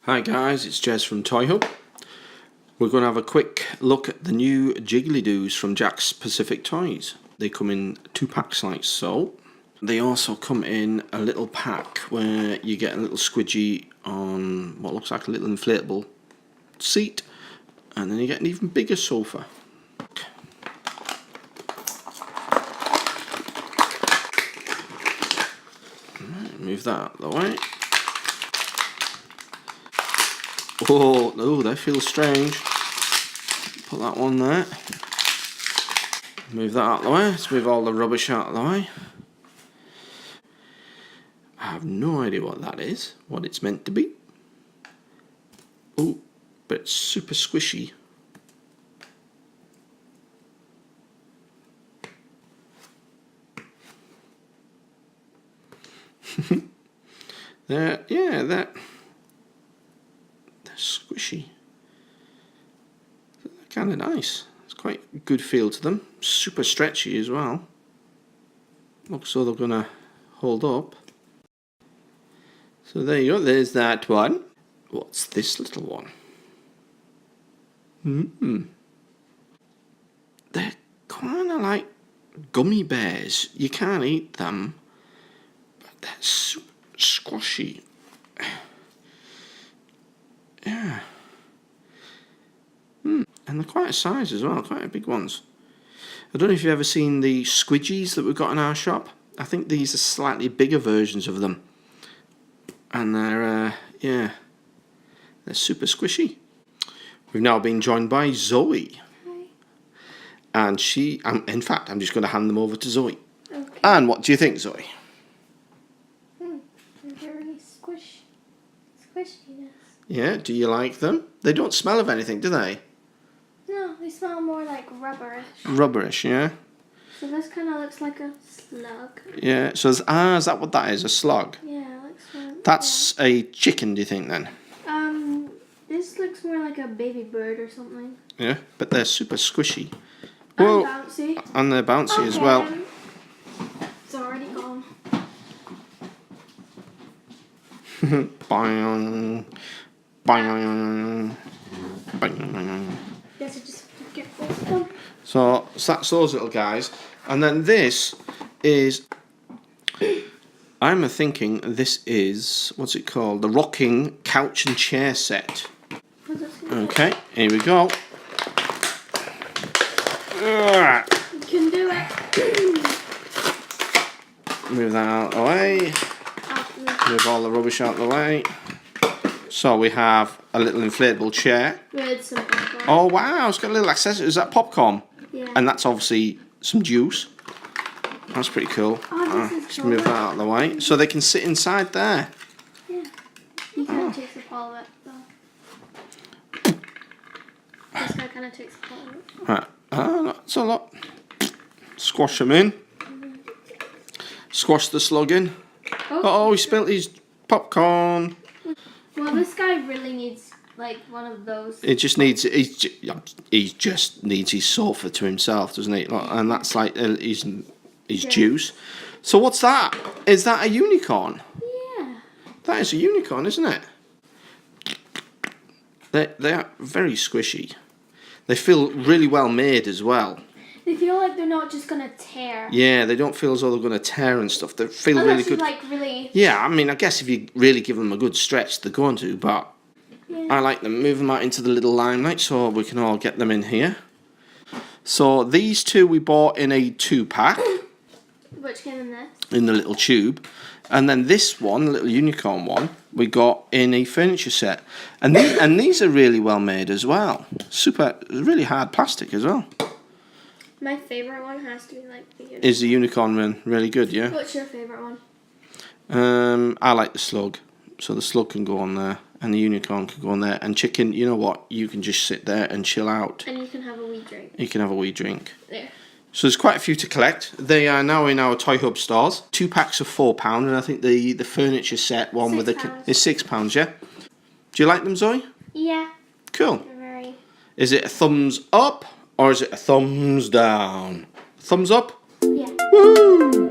Hi guys, it's Jez from Toy Hub. We're going to have a quick look at the new Jiggly Doos from Jack's Pacific Toys. They come in 2 packs like so. They also come in a little pack where you get a little squidgy on what looks like a little inflatable seat, and then you get an even bigger sofa. Right, move that out of the way. Oh, no, that feels strange. Put that one there. Move that out of the way. Let's move all the rubbish out of the way. I have no idea what that is, what it's meant to be. Oh, but it's super squishy. There, yeah, that. Squishy. They're kind of nice. It's quite a good feel to them. Super stretchy as well. Looks so they're gonna hold up. So there you go. There's that one. What's this little one? They're kind of like gummy bears. You can't eat them, but they're super squishy. Yeah. And they're quite a size as well, quite big ones. I don't know if you've ever seen the squidgies that we've got in our shop. I think these are slightly bigger versions of them. And they're, yeah, they're super squishy. We've now been joined by Zoe. Hi. And she, in fact, I'm just going to hand them over to Zoe. Okay. And what do you think, Zoe? They're very squishiness. Yeah, do you like them? They don't smell of anything, do they? No, they smell more like rubberish. Rubberish, yeah? So this kind of looks like a slug. Yeah, so is that what that is, a slug? Yeah, it looks like... That's a chicken, do you think, then? This looks more like a baby bird or something. Yeah, but they're super squishy. And bouncy. And they're bouncy as well. It's already gone. Boing. Boing. Boing. Guess I just get both of them. So that's those little guys. And then this is... I'm thinking this is... What's it called? The rocking couch and chair set. Okay, here we go. You can do it. Move that out of the way. Move all the rubbish out of the way. So we have a little inflatable chair. With some popcorn. Oh wow, it's got a little accessory. Is that popcorn? Yeah. And that's obviously some juice. That's pretty cool. Oh, this is just move that out of the way. So they can sit inside there. Yeah. You kind of takes the ball of it though. This guy kind of takes the ball of it. Right. That's a lot. Squash them in. Squash the slug in. Oh, he spilled his popcorn. Well, this guy really needs like one of those. He just needs his sofa to himself, doesn't he? And that's like his juice. So what's that? Is that a unicorn? Yeah. That is a unicorn, isn't it? They are very squishy. They feel really well made as well. They feel like they're not just gonna tear. Yeah, they don't feel as though they're going to tear and stuff. They feel Unless really good. Like really. Yeah, I mean, I guess if you really give them a good stretch, they're going to. But Yeah. I like them. Move them out into the little limelight so we can all get them in here. So these two we bought in a 2-pack. Which came in this? In the little tube. And then this one, the little unicorn one, we got in a furniture set. And these are really well made as well. Super, really hard plastic as well. My favorite one has to be like the unicorn. Is the unicorn one really good, yeah? What's your favorite one? I like the slug. So the slug can go on there. And the unicorn can go on there. And chicken, you know what? You can just sit there and chill out. And you can have a wee drink. You can have a wee drink. There. So there's quite a few to collect. They are now in our Toy Hub stores. 2 packs of £4, and I think the furniture set one with the is £6, yeah? Do you like them, Zoe? Yeah. Cool. They're very... Is it a thumbs up or is it a thumbs down? Thumbs up? Yeah. Woo!